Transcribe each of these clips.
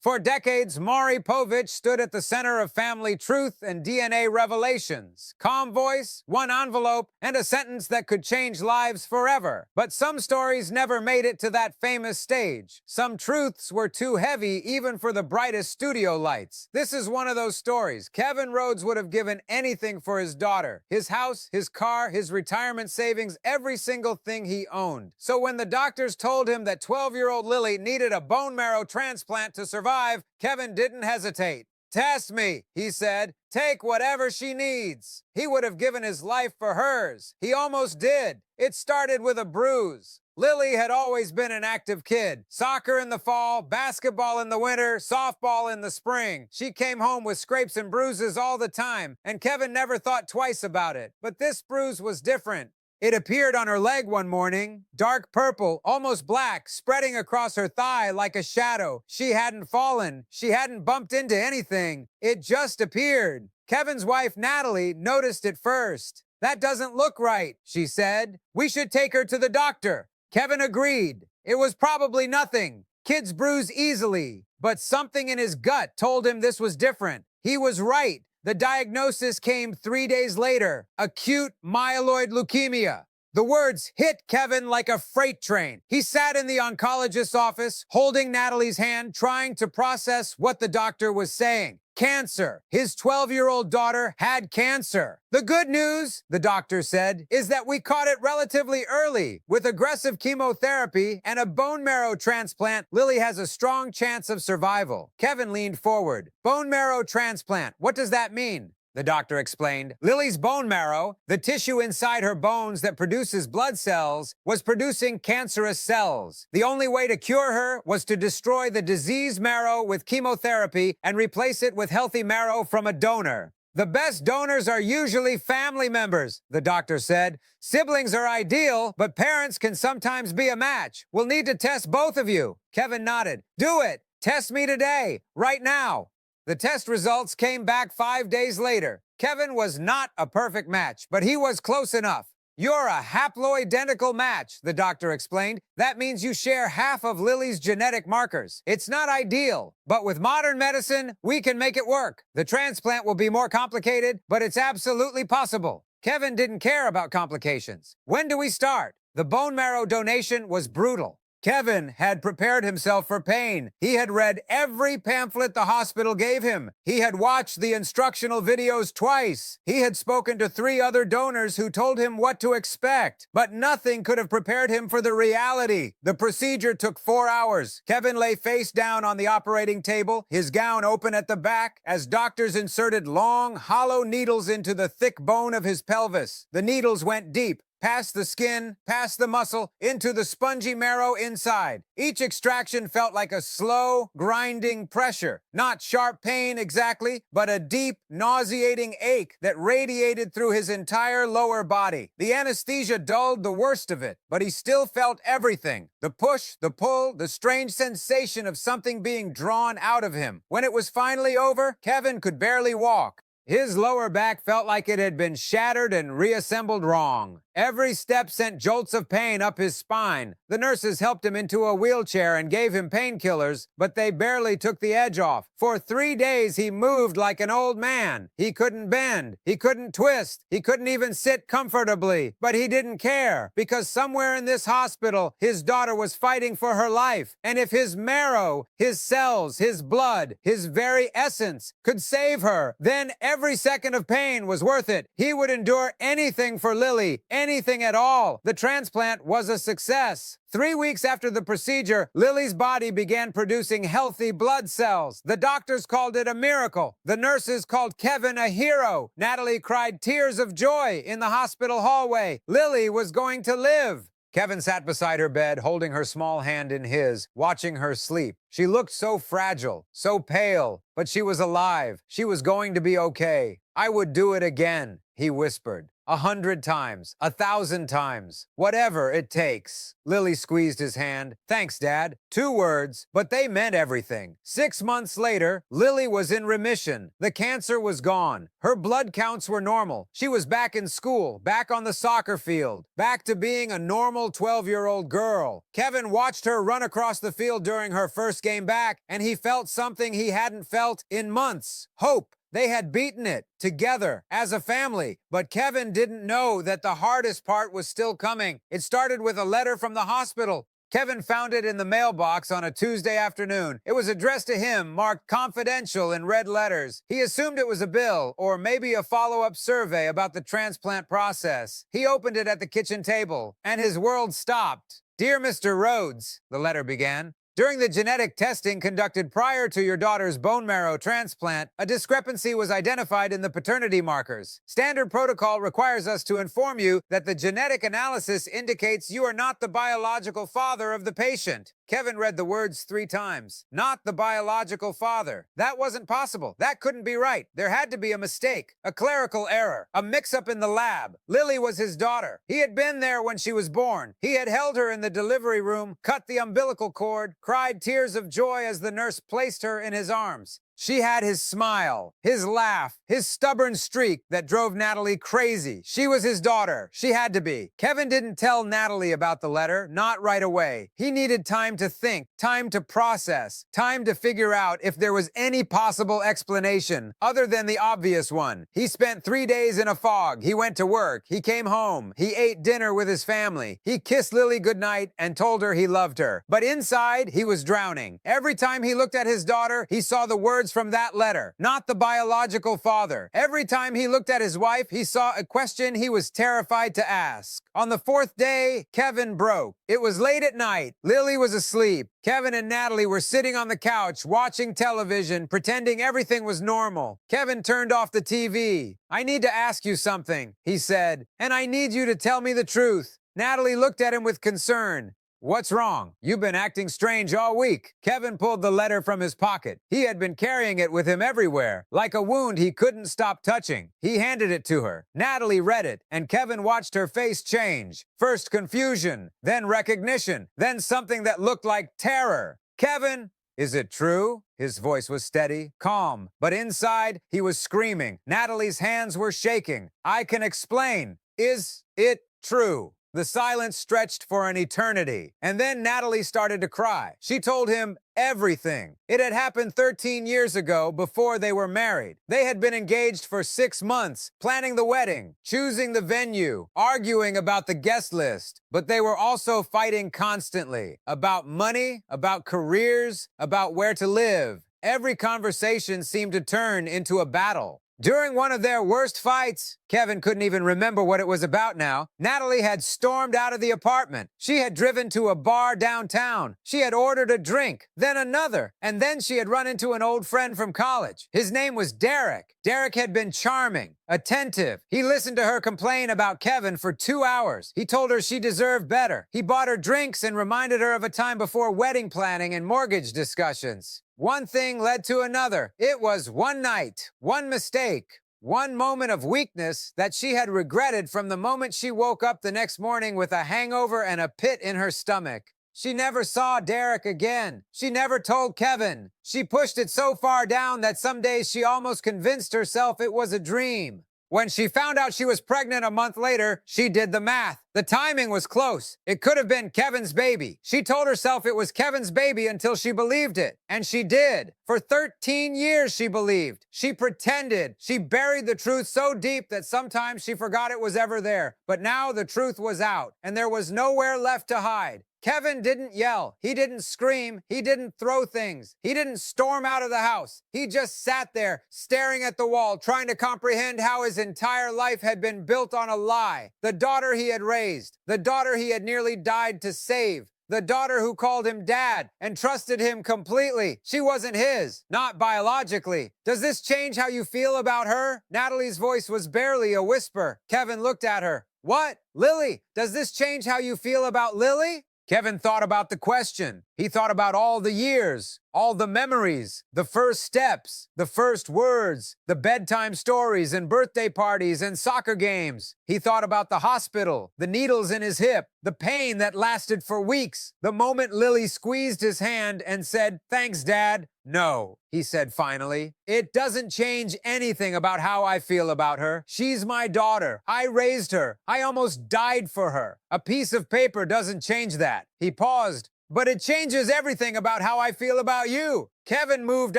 For decades, Maury Povich stood at the center of family truth and DNA revelations. Calm voice, one envelope, and a sentence that could change lives forever. But some stories never made it to that famous stage. Some truths were too heavy even for the brightest studio lights. This is one of those stories. Kevin Rhodes would have given anything for his daughter, his house, his car, his retirement savings, every single thing he owned. So when the doctors told him that 12-year-old Lily needed a bone marrow transplant to survive, Kevin didn't hesitate. "Test me," he said. "Take whatever she needs." He would have given his life for hers. He almost did. It started with a bruise. Lily had always been an active kid. Soccer in the fall, basketball in the winter, softball in the spring. She came home with scrapes and bruises all the time, and Kevin never thought twice about it. But this bruise was different. It appeared on her leg one morning, dark purple, almost black, spreading across her thigh like a shadow. She hadn't fallen. She hadn't bumped into anything. It just appeared. Kevin's wife, Natalie, noticed it first. "That doesn't look right," she said. "We should take her to the doctor." Kevin agreed. It was probably nothing. Kids bruise easily. But something in his gut told him this was different. He was right. The diagnosis came 3 days later: acute myeloid leukemia. The words hit Kevin like a freight train. He sat in the oncologist's office, holding Natalie's hand, trying to process what the doctor was saying. Cancer. His 12-year-old daughter had cancer. "The good news," the doctor said, "is that we caught it relatively early. With aggressive chemotherapy and a bone marrow transplant, Lily has a strong chance of survival." Kevin leaned forward. "Bone marrow transplant, what does that mean?" The doctor explained. Lily's bone marrow, the tissue inside her bones that produces blood cells, was producing cancerous cells. The only way to cure her was to destroy the diseased marrow with chemotherapy and replace it with healthy marrow from a donor. "The best donors are usually family members," the doctor said. "Siblings are ideal, but parents can sometimes be a match. We'll need to test both of you." Kevin nodded. "Do it. Test me today, right now." The test results came back 5 days later. Kevin was not a perfect match, but he was close enough. "You're a haploidentical match," the doctor explained. "That means you share half of Lily's genetic markers. It's not ideal, but with modern medicine, we can make it work. The transplant will be more complicated, but it's absolutely possible." Kevin didn't care about complications. "When do we start?" The bone marrow donation was brutal. Kevin had prepared himself for pain. He had read every pamphlet the hospital gave him. He had watched the instructional videos twice. He had spoken to 3 other donors who told him what to expect. But nothing could have prepared him for the reality. The procedure took 4 hours. Kevin lay face down on the operating table, his gown open at the back, as doctors inserted long, hollow needles into the thick bone of his pelvis. The needles went deep, past the skin, past the muscle, into the spongy marrow inside. Each extraction felt like a slow, grinding pressure. Not sharp pain exactly, but a deep, nauseating ache that radiated through his entire lower body. The anesthesia dulled the worst of it, but he still felt everything. The push, the pull, the strange sensation of something being drawn out of him. When it was finally over, Kevin could barely walk. His lower back felt like it had been shattered and reassembled wrong. Every step sent jolts of pain up his spine. The nurses helped him into a wheelchair and gave him painkillers, but they barely took the edge off. For 3 days, he moved like an old man. He couldn't bend. He couldn't twist. He couldn't even sit comfortably. But he didn't care, because somewhere in this hospital, his daughter was fighting for her life. And if his marrow, his cells, his blood, his very essence could save her, then every second of pain was worth it. He would endure anything for Lily, anything at all. The transplant was a success. 3 weeks after the procedure, Lily's body began producing healthy blood cells. The doctors called it a miracle. The nurses called Kevin a hero. Natalie cried tears of joy in the hospital hallway. Lily was going to live. Kevin sat beside her bed, holding her small hand in his, watching her sleep. She looked so fragile, so pale. but she was alive. She was going to be okay. I would do it again, he whispered. 100 times, 1,000 times, whatever it takes. Lily squeezed his hand. Thanks, Dad. 2 words, but they meant everything. 6 months later, Lily was in remission. The cancer was gone. Her blood counts were normal. She was back in school, back on the soccer field, back to being a normal 12-year-old girl. Kevin watched her run across the field during her first game back, and he felt something he hadn't felt in months. Hope. They had beaten it, together, as a family. But Kevin didn't know that the hardest part was still coming. It started with a letter from the hospital. Kevin found it in the mailbox on a Tuesday afternoon. It was addressed to him, marked confidential in red letters. He assumed it was a bill, or maybe a follow-up survey about the transplant process. He opened it at the kitchen table, and his world stopped. Dear Mr. Rhodes, the letter began. During the genetic testing conducted prior to your daughter's bone marrow transplant, a discrepancy was identified in the paternity markers. Standard protocol requires us to inform you that the genetic analysis indicates you are not the biological father of the patient. Kevin read the words 3 times. Not the biological father. That wasn't possible. That couldn't be right. There had to be a mistake, a clerical error, a mix-up in the lab. Lily was his daughter. He had been there when she was born. He had held her in the delivery room, cut the umbilical cord, cried tears of joy as the nurse placed her in his arms. She had his smile, his laugh, his stubborn streak that drove Natalie crazy. She was his daughter. She had to be. Kevin didn't tell Natalie about the letter, not right away. He needed time to think, time to process, time to figure out if there was any possible explanation other than the obvious one. He spent 3 days in a fog. He went to work. He came home. He ate dinner with his family. He kissed Lily goodnight and told her he loved her. But inside, he was drowning. Every time he looked at his daughter, he saw the words from that letter, not the biological father. Every time he looked at his wife, he saw a question he was terrified to ask. On the 4th day, Kevin broke. It was late at night. Lily was asleep. Kevin and Natalie were sitting on the couch, watching television, pretending everything was normal. Kevin turned off the TV. I need to ask you something, he said, and I need you to tell me the truth. Natalie looked at him with concern. What's wrong? You've been acting strange all week. Kevin pulled the letter from his pocket. He had been carrying it with him everywhere, like a wound he couldn't stop touching. He handed it to her. Natalie read it, and Kevin watched her face change. First confusion, then recognition, then something that looked like terror. Kevin, is it true? His voice was steady, calm, but inside, he was screaming. Natalie's hands were shaking. I can explain. Is it true? The silence stretched for an eternity, and then Natalie started to cry. She told him everything. It had happened 13 years ago before they were married. They had been engaged for 6 months, planning the wedding, choosing the venue, arguing about the guest list. But they were also fighting constantly about money, about careers, about where to live. Every conversation seemed to turn into a battle. During one of their worst fights, Kevin couldn't even remember what it was about now, Natalie had stormed out of the apartment. She had driven to a bar downtown. She had ordered a drink, then another, and then she had run into an old friend from college. His name was Derek. Derek had been charming, attentive. He listened to her complain about Kevin for 2 hours. He told her she deserved better. He bought her drinks and reminded her of a time before wedding planning and mortgage discussions. One thing led to another. It was one night, one mistake, one moment of weakness that she had regretted from the moment she woke up the next morning with a hangover and a pit in her stomach. She never saw Derek again. She never told Kevin. She pushed it so far down that some days she almost convinced herself it was a dream. When she found out she was pregnant a month later, she did the math. The timing was close. It could have been Kevin's baby. She told herself it was Kevin's baby until she believed it. And she did. For 13 years she believed. She pretended. She buried the truth so deep that sometimes she forgot it was ever there. But now the truth was out, and there was nowhere left to hide. Kevin didn't yell. He didn't scream. He didn't throw things. He didn't storm out of the house. He just sat there, staring at the wall, trying to comprehend how his entire life had been built on a lie. The daughter he had raised. The daughter he had nearly died to save. The daughter who called him dad and trusted him completely. She wasn't his, not biologically. Does this change how you feel about her? Natalie's voice was barely a whisper. Kevin looked at her. What? Lily? Does this change how you feel about Lily? Kevin thought about the question. He He thought about all the years, all the memories, the first steps, the first words, the bedtime stories and birthday parties and soccer games. He thought about the hospital, the needles in his hip, the pain that lasted for weeks, the moment Lily squeezed his hand and said, "Thanks, Dad." "No," he said finally. "It doesn't change anything about how I feel about her. She's my daughter. I raised her. I almost died for her. A piece of paper doesn't change that." He paused. "But it changes everything about how I feel about you." Kevin moved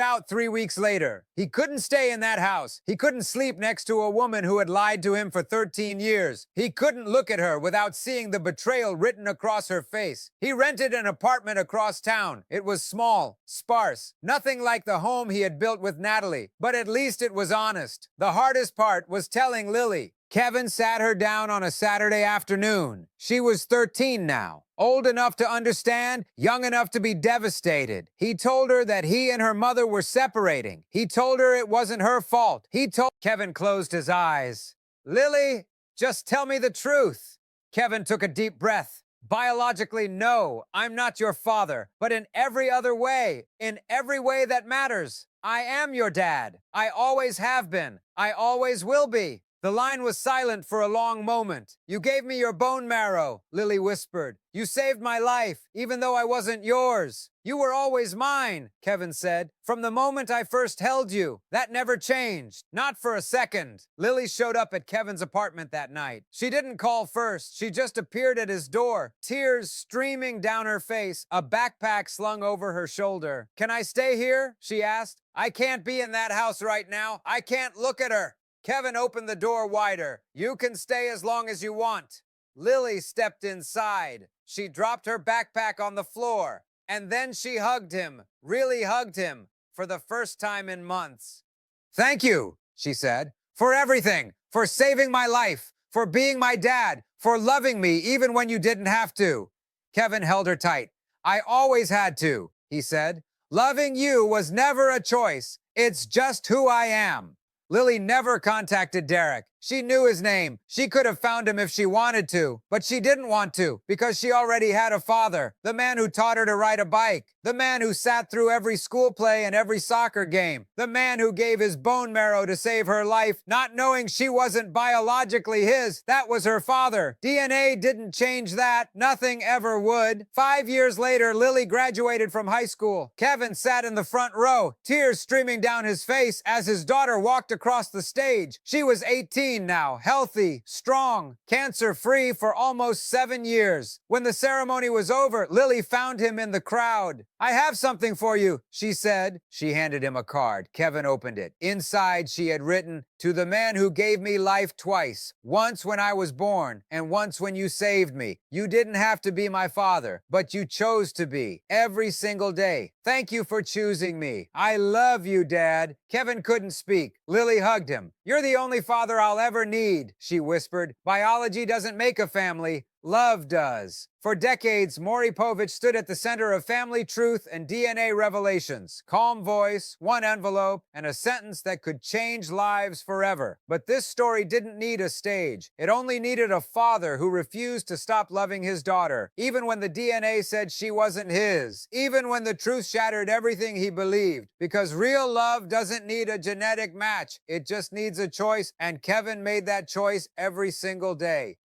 out 3 weeks later. He couldn't stay in that house. He couldn't sleep next to a woman who had lied to him for 13 years. He couldn't look at her without seeing the betrayal written across her face. He rented an apartment across town. It was small, sparse, nothing like the home he had built with Natalie, but at least it was honest. The hardest part was telling Lily. Kevin sat her down on a Saturday afternoon. She was 13 now, old enough to understand, young enough to be devastated. He told her that he and her mother were separating. He told her it wasn't her fault. Kevin closed his eyes. "Lily, just tell me the truth." Kevin took a deep breath. "Biologically, no, I'm not your father, but in every other way, in every way that matters, I am your dad. I always have been. I always will be." The line was silent for a long moment. "You gave me your bone marrow," Lily whispered. "You saved my life, even though I wasn't yours." "You were always mine," Kevin said. "From the moment I first held you. That never changed. Not for a second." Lily showed up at Kevin's apartment that night. She didn't call first. She just appeared at his door, tears streaming down her face, a backpack slung over her shoulder. "Can I stay here?" she asked. "I can't be in that house right now. I can't look at her." Kevin opened the door wider. "You can stay as long as you want." Lily stepped inside. She dropped her backpack on the floor. And then she hugged him, really hugged him, for the first time in months. "Thank you," she said, "for everything, for saving my life, for being my dad, for loving me even when you didn't have to." Kevin held her tight. "I always had to," he said. "Loving you was never a choice. It's just who I am." Lily never contacted Derek. She knew his name. She could have found him if she wanted to, but she didn't want to because she already had a father, the man who taught her to ride a bike, the man who sat through every school play and every soccer game, the man who gave his bone marrow to save her life, not knowing she wasn't biologically his. That was her father. DNA didn't change that. Nothing ever would. 5 years later, Lily graduated from high school. Kevin sat in the front row, tears streaming down his face as his daughter walked across the stage. She was 18 now, healthy, strong, cancer-free for almost 7 years. When the ceremony was over, Lily found him in the crowd. "I have something for you," she said. She handed him a card. Kevin opened it. Inside, she had written, "To the man who gave me life twice, once when I was born and once when you saved me. You didn't have to be my father, but you chose to be every single day. Thank you for choosing me. I love you, Dad." Kevin couldn't speak. Lily hugged him. "You're the only father I'll ever need," she whispered. "Biology doesn't make a family. Love does." For decades, Maury Povich stood at the center of family truth and DNA revelations. Calm voice, one envelope, and a sentence that could change lives forever. But this story didn't need a stage. It only needed a father who refused to stop loving his daughter, even when the DNA said she wasn't his, even when the truth shattered everything he believed. Because real love doesn't need a genetic match. It just needs a choice, and Kevin made that choice every single day.